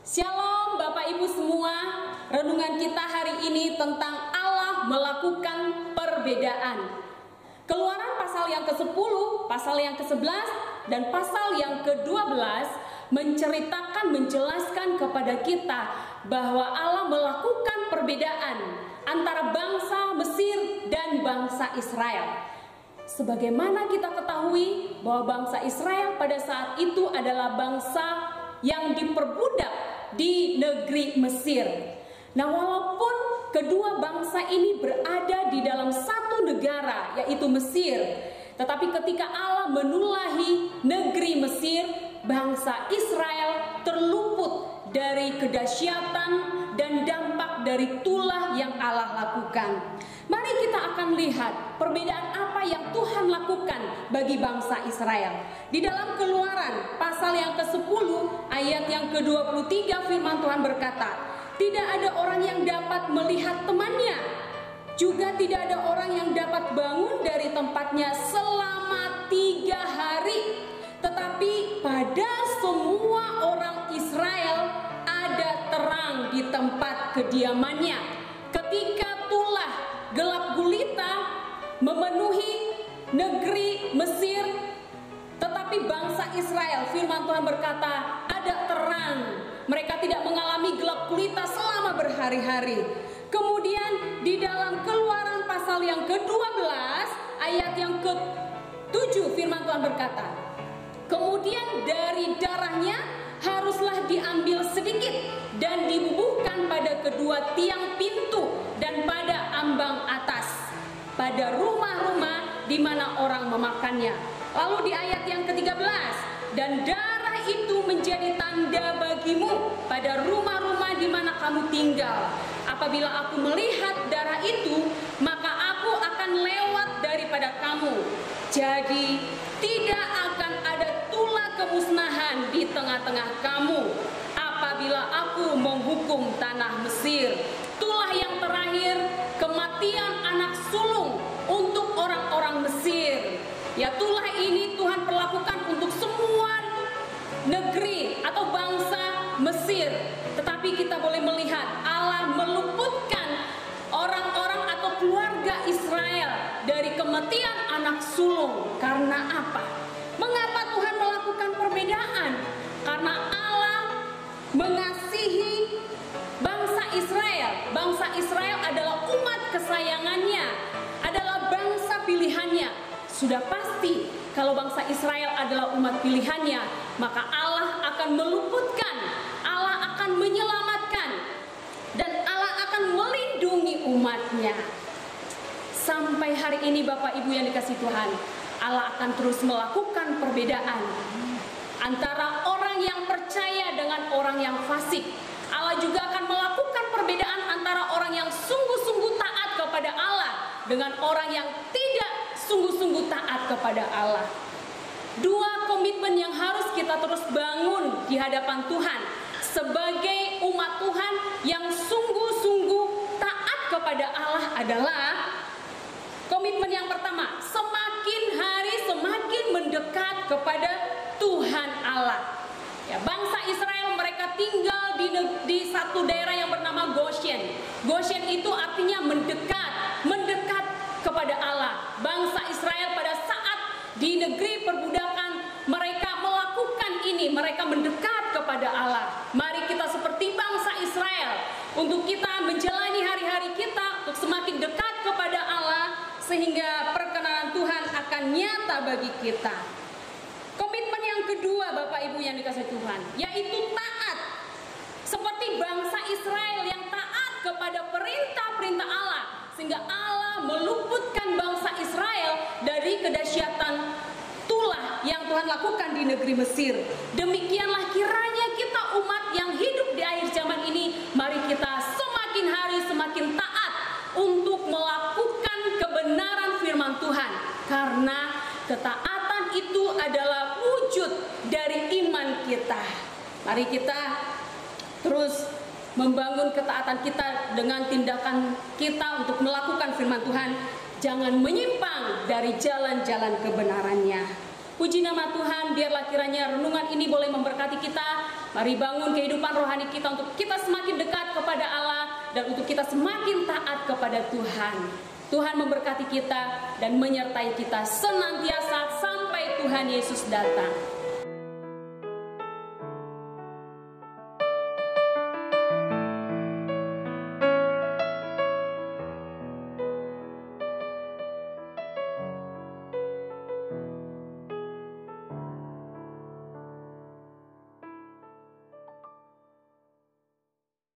Shalom Bapak Ibu semua, renungan kita hari ini tentang Allah melakukan perbedaan. Keluaran pasal yang ke-10, pasal yang ke-11, dan pasal yang ke-12 menjelaskan kepada kita bahwa Allah melakukan perbedaan antara bangsa Mesir dan bangsa Israel. Sebagaimana kita ketahui bahwa bangsa Israel pada saat itu adalah bangsa yang diperbudak di negeri Mesir. Nah, walaupun kedua bangsa ini berada di dalam satu negara, yaitu Mesir, tetapi ketika Allah menulahi negeri Mesir, bangsa Israel terluput dari kedahsyatan dan dampak dari tulah yang Allah lakukan. Mari kita akan lihat perbedaan apa yang Tuhan lakukan bagi bangsa Israel. Di dalam Keluaran pasal yang ke-10 ayat yang ke-23 firman Tuhan berkata, "Tidak ada orang yang dapat melihat temannya, juga tidak ada orang yang dapat bangun dari tempatnya selama 3 hari. Tetapi pada semua orang Israel ada terang di tempat kediamannya." Ketika tulah gelap gulita memenuhi negeri Mesir, tetapi bangsa Israel, firman Tuhan berkata, ada terang. Mereka tidak mengalami gelap gulita selama berhari-hari. Kemudian di dalam Keluaran pasal yang ke-12 ayat yang ke-7 firman Tuhan berkata, "Kemudian dari darahnya haruslah diambil sedikit dan dibubuhkan pada kedua tiang pintu dan pada ambang atas, pada rumah-rumah di mana orang memakannya." Lalu di ayat yang ke-13, "Dan darah itu menjadi tanda bagimu pada rumah-rumah di mana kamu tinggal. Apabila aku melihat darah itu, maka aku akan lewat daripada kamu. Jadi tidak akan ada tulah kemusnahan di tengah-tengah kamu apabila aku menghukum tanah Mesir." Tulah yang terakhir, kematian anak sulung untuk orang-orang Mesir. Ya, tulah ini Tuhan perlakukan untuk semua negeri atau bangsa Mesir. Tetapi kita boleh melihat Allah meluputkan orang-orang atau keluarga Israel dari kematian anak sulung. Karena apa? Mengapa Tuhan melakukan perbedaan? Karena Allah mengasihi bangsa Israel. Bangsa Israel adalah umat kesayangannya, adalah bangsa pilihannya. Sudah pasti kalau bangsa Israel adalah umat pilihannya, maka Allah akan meluputkan, Allah akan menyelamatkan, dan Allah akan melindungi umatnya. Sampai hari ini Bapak Ibu yang dikasihi Tuhan, Allah akan terus melakukan perbedaan antara orang yang percaya dengan orang yang fasik. Allah juga akan melakukan perbedaan antara orang yang sungguh-sungguh taat kepada Allah dengan orang yang tidak sungguh-sungguh taat kepada Allah. Dua komitmen yang harus kita terus bangun di hadapan Tuhan sebagai umat Tuhan yang sungguh-sungguh taat kepada Allah adalah komitmen yang pertama, semakin hari semakin mendekat kepada Tuhan Allah. Ya, bangsa Israel mereka tinggal di satu daerah yang bernama Goshen. Goshen itu artinya mendekat kepada Allah. Bangsa Israel pada saat di negeri perbudakan mereka melakukan ini, mereka mendekat kepada Allah. Mari kita seperti bangsa Israel untuk kita menjalani hari-hari kita untuk semakin dekat kepada Allah sehingga perkenanan Tuhan akan nyata bagi kita. Komitmen yang kedua Bapak Ibu yang dikasihi Tuhan, yaitu taat. Seperti bangsa Israel yang taat kepada perintah-perintah Allah, sehingga Allah meluputkan bangsa Israel dari kedahsyatan tulah yang Tuhan lakukan di negeri Mesir. Demikianlah kiranya kita umat yang hidup di akhir zaman ini Karena ketaatan itu adalah wujud dari iman kita. Mari kita terus membangun ketaatan kita dengan tindakan kita untuk melakukan firman Tuhan. Jangan menyimpang dari jalan-jalan kebenarannya. Puji nama Tuhan, biarlah kiranya renungan ini boleh memberkati kita. Mari bangun kehidupan rohani kita untuk kita semakin dekat kepada Allah dan untuk kita semakin taat kepada Tuhan. Tuhan memberkati kita dan menyertai kita senantiasa sampai Tuhan Yesus datang.